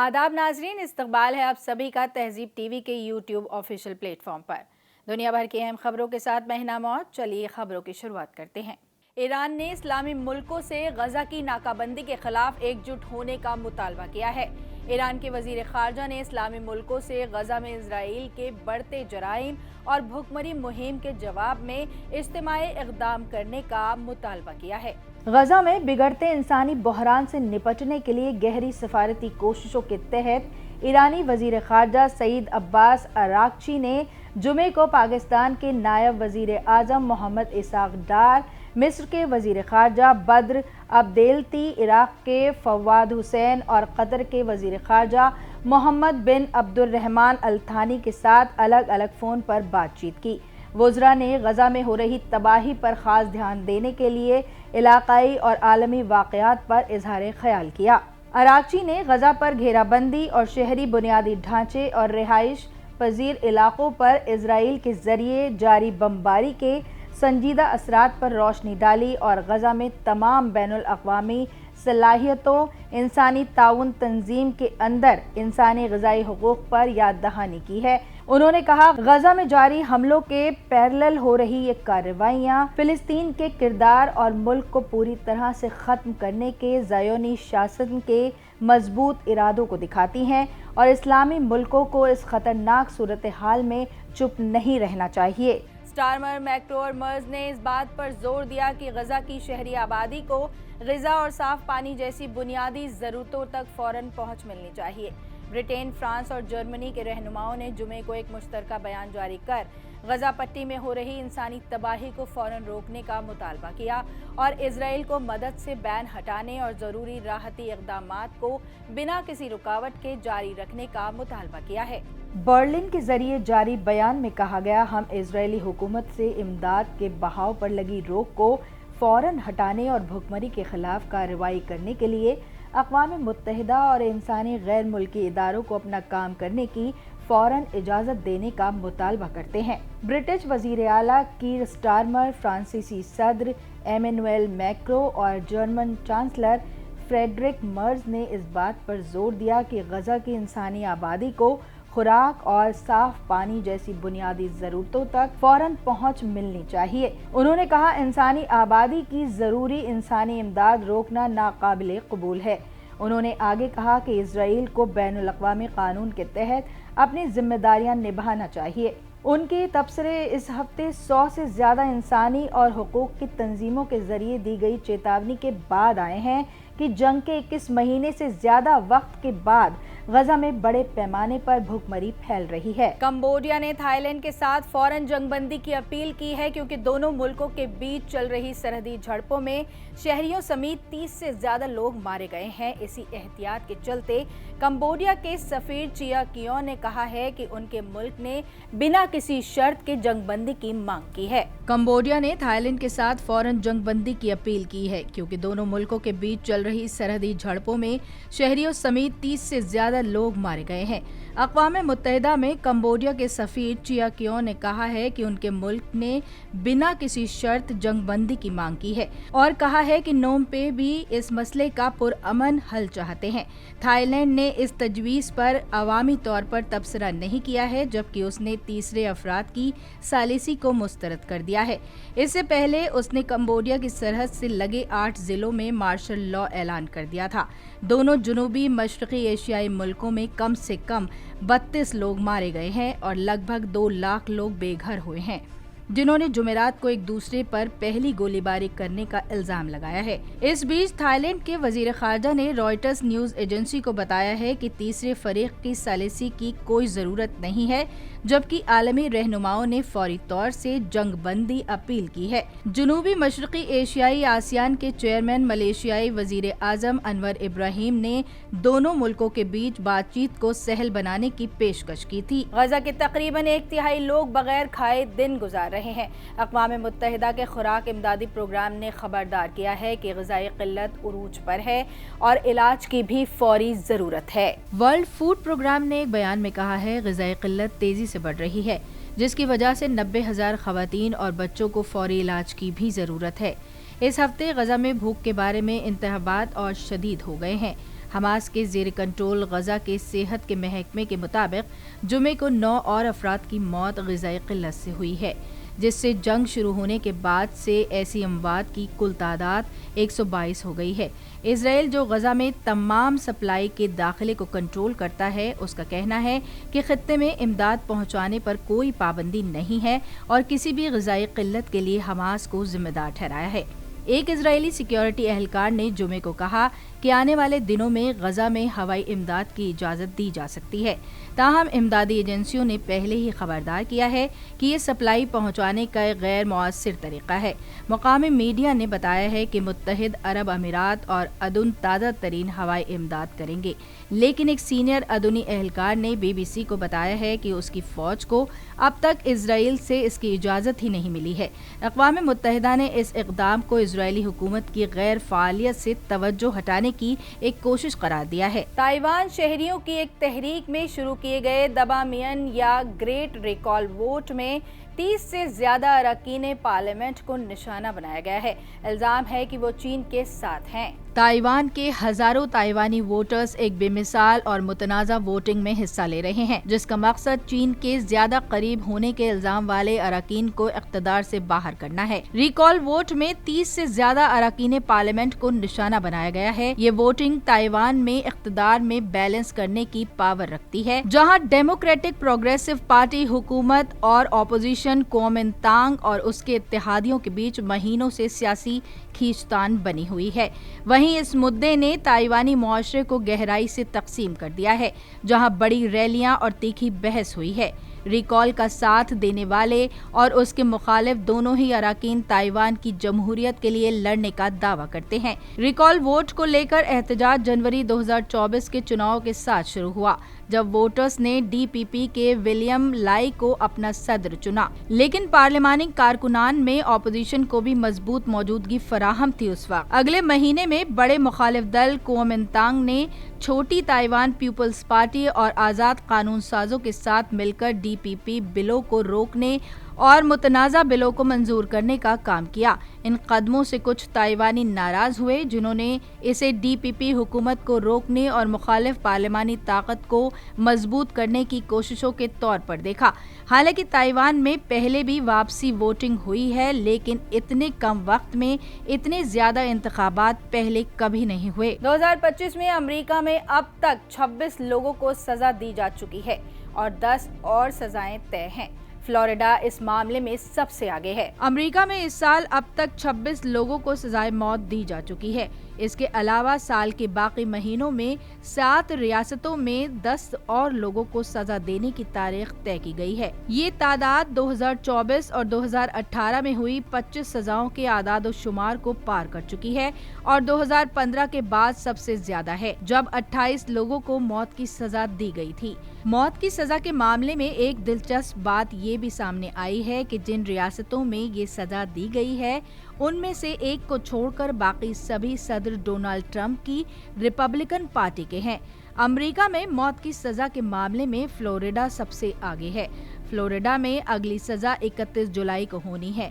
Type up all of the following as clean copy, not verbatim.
आदाब नाजरीन, इस्तकबाल है आप सभी का तहजीब टीवी के यूट्यूब ऑफिशियल प्लेटफॉर्म पर। दुनिया भर की अहम खबरों के साथ मैं हिना मौत। चलिए खबरों की शुरुआत करते हैं। ईरान ने इस्लामी मुल्कों से गजा की नाकाबंदी के खिलाफ एकजुट होने का मुतालबा किया है। ईरान के वजीर खारजा ने इस्लामी मुल्कों से गजा में इजराइल के बढ़ते जराइम और भुखमरी मुहिम के जवाब में इज्तिमाई इक़दाम करने का मुतालबा किया है। गजा में बिगड़ते इंसानी बहरान से निपटने के लिए गहरी सफारती कोशिशों के तहत ईरानी वजीर खारजा सईद अब्बास अरागची ने जुमे को पाकिस्तान के नायब वजीर आजम मोहम्मद इसाक डार, मिस्र के वजीर खारजा बद्र अब्देलती, इराक के फवाद हुसैन और कतर के वजीर खारजा मोहम्मद बिन अब्दुर्रहमान अल थानी के साथ अलग अलग फ़ोन पर बातचीत की। वज़रा ने गजा में हो रही तबाही पर ख़ास ध्यान देने के लिए इलाकाई और आलमी वाक़यात पर इजहार ख्याल किया। अरागची ने गजा पर घेराबंदी और शहरी बुनियादी ढांचे और रिहाइश पजीर इलाकों पर इजराइल के जरिए जारी बमबारी के संजीदा असरात पर रोशनी डाली और गजा में तमाम बैनुल अक़वामी सलाहियतों इंसानी ताउन तंजीम के अंदर इंसानी ग़िज़ाई हुकूक़ पर याद दहानी की है। उन्होंने कहा, गजा में जारी हमलों के पैरेलल हो रही ये कार्रवाइयाँ फ़िलिस्तीन के किरदार और मुल्क को पूरी तरह से ख़त्म करने के ज़ायोनी शासन के मजबूत इरादों को दिखाती हैं और इस्लामी मुल्कों को इस ख़तरनाक सूरत हाल में चुप नहीं रहना चाहिए। स्टारमर, मैक्रो और मर्ज ने इस बात पर जोर दिया कि गजा की शहरी आबादी को ग़िज़ा और साफ़ पानी जैसी बुनियादी ज़रूरतों तक फ़ौरन पहुँच मिलनी चाहिए। ब्रिटेन, फ्रांस और जर्मनी के रहनुमाओं ने जुमे को एक मुश्तरका बयान जारी कर गजा पट्टी में हो रही इंसानी तबाही को फ़ौरन रोकने का मुतालबा किया और इजराइल को मदद से बैन हटाने और ज़रूरी राहती इक़दामात को बिना किसी रुकावट के जारी रखने का मुतालबा किया है। बर्लिन के जरिए जारी बयान में कहा गया, हम इजरायली हुकूमत से इमदाद के बहाव पर लगी रोक को फ़ौरन हटाने और भुखमरी के खिलाफ कार्रवाई करने के लिए अक़वाम मुत्तहिदा और इंसानी गैर मुल्की इदारों को अपना काम करने की फ़ौरन इजाज़त देने का मुतालबा करते हैं। ब्रिटिश वज़ीर आला कीर स्टारमर, फ्रांसीसी सदर एमेनुएल मैक्रो और जर्मन चांसलर फ्रेडरिक मर्ज ने इस बात पर जोर दिया कि गजा की इंसानी आबादी को खुराक और साफ पानी जैसी बुनियादी ज़रूरतों तक फ़ौरन पहुँच मिलनी चाहिए। उन्होंने कहा, इंसानी आबादी की ज़रूरी इंसानी इमदाद रोकना नाकाबिले कबूल है। उन्होंने आगे कहा कि इजराइल को बैनुल अक़वामी कानून के तहत अपनी जिम्मेदारियां निभाना चाहिए। उनके तबसरे इस हफ्ते 100 से ज़्यादा इंसानी और हुकूक की तंजीमों के ज़रिए दी गई चेतावनी के बाद आए हैं कि जंग के 21 महीने से ज़्यादा वक्त के बाद गजा में बड़े पैमाने पर भुखमरी फैल रही है। कंबोडिया ने थाईलैंड के साथ फौरन जंगबंदी की अपील की है क्योंकि दोनों मुल्कों के बीच चल रही सरहदी झड़पों में शहरियों समेत 30 से ज्यादा लोग मारे गए हैं। इसी एहतियात के चलते कंबोडिया के सफीर चिया कियोन ने कहा है कि उनके मुल्क ने बिना किसी शर्त के जंगबंदी की मांग की है। कंबोडिया ने थाईलैंड के साथ फौरन जंगबंदी की अपील की है क्योंकि दोनों मुल्कों के बीच चल रही सरहदी झड़पों में शहरियों समेत 30 से ज्यादा लोग मारे गए हैं। अक़वाम मुत्तहिदा में कंबोडिया के सफीर चिया कियोन ने कहा है कि उनके मुल्क ने बिना किसी शर्त जंगबंदी की मांग की है और कहा है कि नोम पे भी इस मसले का पुरअमन हल चाहते हैं। थाईलैंड ने इस तजवीज़ पर अवामी तौर पर तबसरा नहीं किया है, जबकि उसने तीसरे अफराद की सालिसी को मुस्तरद कर दिया है। इससे पहले उसने कंबोडिया की सरहद से लगे 8 जिलों में मार्शल लॉ ऐलान कर दिया था। दोनों जुनूबी मशरक़ी एशियाई मुल्कों में कम से कम 32 लोग मारे गए हैं और लगभग 2 लाख लोग बेघर हुए हैं, जिन्होंने जुमेरात को एक दूसरे पर पहली गोलीबारी करने का इल्जाम लगाया है। इस बीच थाईलैंड के वजीर खारजा ने रॉयटर्स न्यूज एजेंसी को बताया है कि तीसरे फरीक की सालिसी की कोई ज़रूरत नहीं है, जबकि आलमी रहनुमाओं ने फौरी तौर से जंगबंदी अपील की है। जुनूबी मशरक़ी एशियाई आसियान के चेयरमैन मलेशियाई वजीर आजम अनवर इब्राहिम ने दोनों मुल्कों के बीच बातचीत को सहल बनाने की पेशकश की थी। गजा के तकरीबन 1/3 लोग बगैर खाए दिन गुजार रहे हैं। अक़वाम मुत्तहिदा के खुराक इमदादी प्रोग्राम ने खबरदार किया है कि ग़िज़ाई क़िल्लत उरूज पर है और इलाज की भी फौरी ज़रूरत है। वर्ल्ड फूड प्रोग्राम ने एक बयान में कहा है, ग़िज़ाई क़िल्लत तेज़ी से बढ़ रही है, जिसकी वजह से 90,000 ख़वातीन और बच्चों को फौरी इलाज की भी ज़रूरत है। इस हफ्ते गजा में भूख के बारे में इंतबात और शदीद हो गए हैं। حماس کے زیر کنٹرول غزہ کے صحت کے محکمے کے مطابق جمعے کو 9 اور افراد کی موت غذائی قلت سے ہوئی ہے، جس سے جنگ شروع ہونے کے بعد سے ایسی اموات کی کل تعداد 122 ہو گئی ہے۔ اسرائیل جو غزہ میں تمام سپلائی کے داخلے کو کنٹرول کرتا ہے، اس کا کہنا ہے کہ خطے میں امداد پہنچانے پر کوئی پابندی نہیں ہے اور کسی بھی غذائی قلت کے لیے حماس کو ذمہ دار ٹھہرایا ہے۔ ایک اسرائیلی سیکیورٹی اہلکار نے جمعے کو کہا کہ آنے والے دنوں میں غزہ میں ہوائی امداد کی اجازت دی جا سکتی ہے، تاہم امدادی ایجنسیوں نے پہلے ہی خبردار کیا ہے کہ یہ سپلائی پہنچانے کا ایک غیر مؤثر طریقہ ہے۔ مقامی میڈیا نے بتایا ہے کہ متحدہ عرب امارات اور اردن تازہ ترین ہوائی امداد کریں گے، لیکن ایک سینئر اردنی اہلکار نے BBC کو بتایا ہے کہ اس کی فوج کو اب تک اسرائیل سے اس کی اجازت ہی نہیں ملی ہے۔ اقوام متحدہ نے اس اقدام کو اسرائیلی حکومت کی غیر فعالیت سے توجہ ہٹانے کی ایک کوشش قرار دیا ہے۔ تائیوان شہریوں کی ایک تحریک میں شروع کیے گئے دبامین یا گریٹ ریکال ووٹ میں 30 سے زیادہ اراکین پارلیمنٹ کو نشانہ بنایا گیا ہے۔ الزام ہے کہ وہ چین کے ساتھ ہیں۔ تائیوان کے ہزاروں تائیوانی ووٹرز ایک بے مثال اور متنازع ووٹنگ میں حصہ لے رہے ہیں، جس کا مقصد چین کے زیادہ قریب ہونے کے الزام والے اراکین کو اقتدار سے باہر کرنا ہے۔ ریکال ووٹ میں 30 سے زیادہ اراکین پارلیمنٹ کو نشانہ بنایا گیا ہے۔ یہ ووٹنگ تائیوان میں اقتدار میں بیلنس کرنے کی پاور رکھتی ہے، جہاں ڈیموکریٹک پروگریسو پارٹی حکومت اور اپوزیشن کومنتانگ اور اس کے اتحادیوں کے بیچ مہینوں سے سیاسی کھینچتان بنی ہوئی ہے۔ وہیں اس مدعے نے تائیوانی معاشرے کو گہرائی سے تقسیم کر دیا ہے، جہاں بڑی ریلیاں اور تیکھی بحث ہوئی ہے۔ ریکال کا ساتھ دینے والے اور اس کے مخالف دونوں ہی اراکین تائیوان کی جمہوریت کے لیے لڑنے کا دعویٰ کرتے ہیں۔ ریکال ووٹ کو لے کر احتجاج جنوری 2024 کے چناؤ کے ساتھ شروع ہوا، جب ووٹرز نے DPP کے ولیم لائی کو اپنا صدر چنا، لیکن پارلیمانی کارکنان میں اپوزیشن کو بھی مضبوط موجودگی فراہم تھی اس وقت۔ اگلے مہینے میں بڑے مخالف دل کومنتانگ نے چھوٹی تائیوان پیپلز پارٹی اور آزاد قانون سازوں کے ساتھ مل کر DPP بلوں کو روکنے اور متنازع بلوں کو منظور کرنے کا کام کیا۔ ان قدموں سے کچھ تائیوانی ناراض ہوئے، جنہوں نے اسے DPP حکومت کو روکنے اور مخالف پارلیمانی طاقت کو مضبوط کرنے کی کوششوں کے طور پر دیکھا۔ حالانکہ تائیوان میں پہلے بھی واپسی ووٹنگ ہوئی ہے، لیکن اتنے کم وقت میں اتنے زیادہ انتخابات پہلے کبھی نہیں ہوئے۔ 2025 میں امریکہ میں اب تک 26 لوگوں کو سزا دی جا چکی ہے اور 10 اور سزائیں طے ہیں۔ فلوریڈا اس معاملے میں سب سے آگے ہے۔ امریکہ میں اس سال اب تک 26 لوگوں کو سزائے موت دی جا چکی ہے۔ اس کے علاوہ سال کے باقی مہینوں میں 7 ریاستوں میں 10 اور لوگوں کو سزا دینے کی تاریخ طے کی گئی ہے۔ یہ تعداد 2024 اور 2018 میں ہوئی 25 سزاؤں کے اعداد و شمار کو پار کر چکی ہے اور 2015 کے بعد سب سے زیادہ ہے، جب 28 لوگوں کو موت کی سزا دی گئی تھی۔ موت کی سزا کے معاملے میں ایک دلچسپ بات یہ بھی سامنے آئی ہے کہ جن ریاستوں میں یہ سزا دی گئی ہے، ان میں سے ایک کو چھوڑ کر باقی سبھی صدر ڈونلڈ ٹرمپ کی ریپبلکن پارٹی کے ہیں۔ امریکہ میں موت کی سزا کے معاملے میں فلوریڈا سب سے آگے ہے۔ فلوریڈا میں اگلی سزا 31 جولائی کو ہونی ہے۔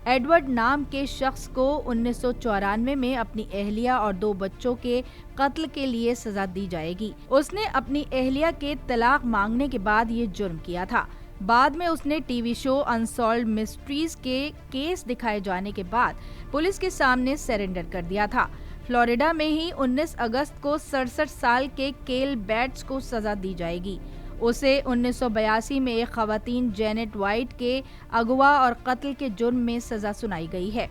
ایڈورڈ نام کے شخص کو 1994 میں اپنی اہلیہ اور 2 بچوں کے قتل کے لیے سزا دی جائے گی۔ اس نے اپنی اہلیہ کے طلاق مانگنے کے بعد یہ جرم کیا تھا۔ بعد میں اس نے ٹی وی شو انسالوڈ مسٹریز کے کیس دکھائے جانے کے بعد پولیس کے سامنے سرنڈر کر دیا تھا۔ فلوریڈا میں ہی 19 اگست کو 67 سال کے کیل بیٹس کو سزا دی جائے گی۔ اسے 1982 میں ایک خواتین جینٹ وائٹ کے اغوا اور قتل کے جرم میں سزا سنائی گئی ہے۔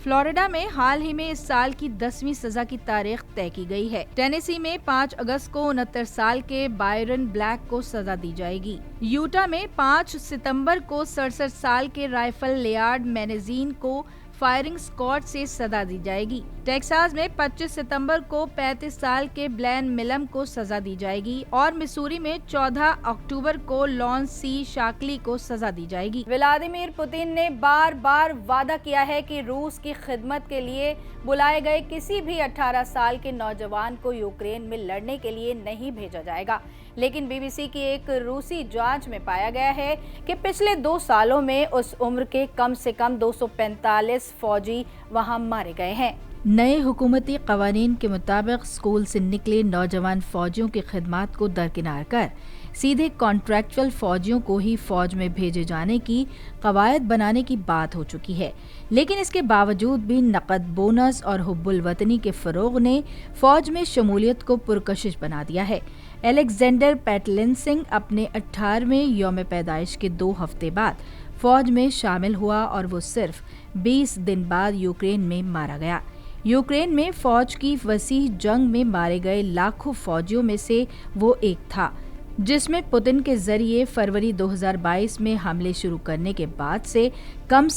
فلوریڈا میں حال ہی میں اس سال کی 10ویں سزا کی تاریخ طے کی گئی ہے۔ ٹینیسی میں 5 اگست کو 69 سال کے بائرن بلیک کو سزا دی جائے گی۔ یوٹا میں 5 ستمبر کو 67 سال کے رائفل لیارڈ مینیزین کو فائرنگ اسکواڈ سے سزا دی جائے گی۔ ٹیکساس میں 25 ستمبر کو 35 سال کے بلین ملم کو سزا دی جائے گی اور مسوری میں 14 اکتوبر کو لان سی شاکلی کو سزا دی جائے گی۔ ولادیمیر پوتن نے بار بار وعدہ کیا ہے کہ روس کی خدمت کے لیے بلائے گئے کسی بھی 18 سال کے نوجوان کو یوکرین میں لڑنے کے لیے نہیں بھیجا جائے گا، لیکن BBC کی ایک روسی جانچ میں پایا گیا ہے کہ پچھلے 2 سالوں میں اس عمر کے کم سے کم 245 فوجی وہاں مارے گئے ہیں۔ नए हुकूमती कवानीन के मुताबिक स्कूल से निकले नौजवान फौजियों की खिदमात को दरकिनार कर सीधे कॉन्ट्रैक्चुअल फौजियों को ही फौज में भेजे जाने की कवायद बनाने की बात हो चुकी है, लेकिन इसके बावजूद भी नकद बोनस और हुब्बुल वतनी के फरोग ने फौज में शमूलियत को पुरकशिश बना दिया है। एलेक्जेंडर पैटलिंसिंग अपने 18वें यौम पैदाइश के 2 हफ्ते बाद फौज में शामिल हुआ और वो सिर्फ 20 दिन बाद यूक्रेन में मारा गया। यूक्रेन में फौज की वसीह जंग में मारे गए लाखों फौजियों में से वो एक था, जिसमें पुतिन के जरिए फरवरी 2022 में हमले शुरू करने के बाद से कम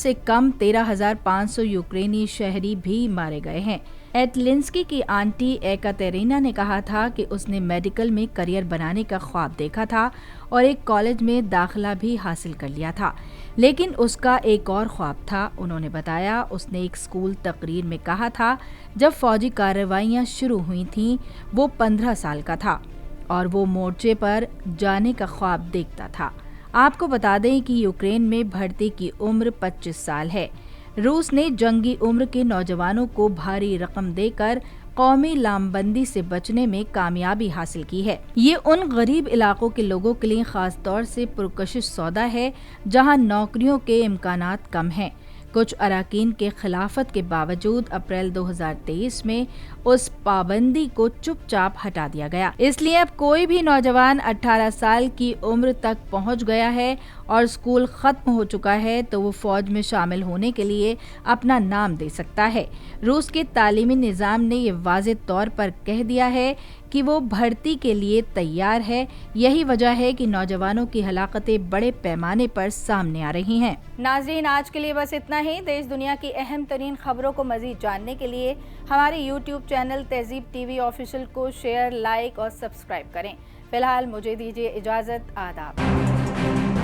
13,500 यूक्रेनी शहरी भी मारे गए हैं। एटलिंस्की की आंटी एकातेरिना ने कहा था कि उसने मेडिकल में करियर बनाने का ख्वाब देखा था और एक कॉलेज में दाखिला भी हासिल कर लिया था, लेकिन उसका एक और ख्वाब था। उन्होंने बताया, उसने एक स्कूल तकरीर में कहा था, जब फौजी कार्रवाइयां शुरू हुई थीं वो 15 साल का था और वो मोर्चे पर जाने का ख्वाब देखता था। आपको बता दें कि यूक्रेन में भर्ती की उम्र 25 साल है। रूस ने जंगी उम्र के नौजवानों को भारी रकम देकर कौमी लामबंदी से बचने में कामयाबी हासिल की है। ये उन गरीब इलाकों के लोगों के लिए खास तौर से पुरकशिश सौदा है जहां नौकरियों के इम्कानात कम हैं। कुछ अराकीन के खिलाफत के बावजूद अप्रैल 2023 में उस पाबंदी को चुपचाप हटा दिया गया। इसलिए अब कोई भी नौजवान 18 साल की उम्र तक पहुंच गया है और स्कूल खत्म हो चुका है तो वो फौज में शामिल होने के लिए अपना नाम दे सकता है। रूस के तालीमी निज़ाम ने ये वाज़ेह तौर पर कह दिया है कि वो भर्ती के लिए तैयार है। यही वजह है कि नौजवानों की हलाकतें बड़े पैमाने पर सामने आ रही हैं। नाज़रीन, आज के लिए बस इतना ही। देश दुनिया की अहम तरीन खबरों को मज़ीद जानने के लिए हमारे YouTube चैनल तहज़ीब TV ऑफिशियल को शेयर, लाइक और सब्सक्राइब करें। फिलहाल मुझे दीजिए इजाज़त। आदाब।